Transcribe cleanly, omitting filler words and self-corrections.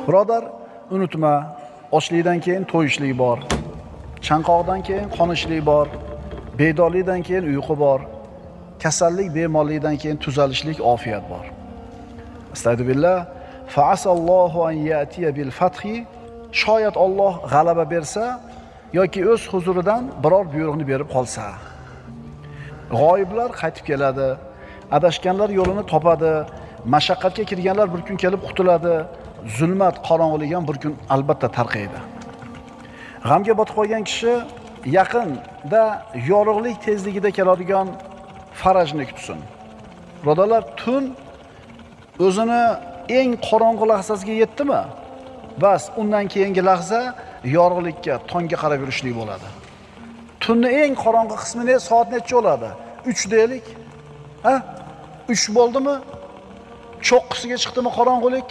Birodar, unutma, ochlikdan keyin to'yishlik bor. Chanqoqdan keyin qonishlik bor. Bedorlikdan keyin uyqu bor. Kasallik, bemorlikdan keyin tuzalishlik, ofiyat bor. Astagfirullah. Fa'asallohu an yatiya bil fathi. Shoyat Alloh g'alaba bersa yoki o'z huzuridan biror buyruqni berib qolsa. G'oyiblar qaytib keladi. Adashganlar yo'lini topadi. Mashaqqatga kirganlar bir kun kelib qutuladi. Zulmat, qorong'ulik ham bir kun albatta tarqaydi. G'amga botib qolgan kishi yaqinda yorug'lik tezligida keladigan farajni kutsin. Birodarlar, tun o'zini eng qorong'u lahzasiga yetdimi? Bas, undan keyingi lahza yorug'likka, tongga qarab yurishlik bo'ladi. Tunni eng qorong'u qismi soat necha bo'ladi? 3 deylik. Ha? 3 bo'ldimi? Cho'qqisiga chiqdimi qorong'ulik?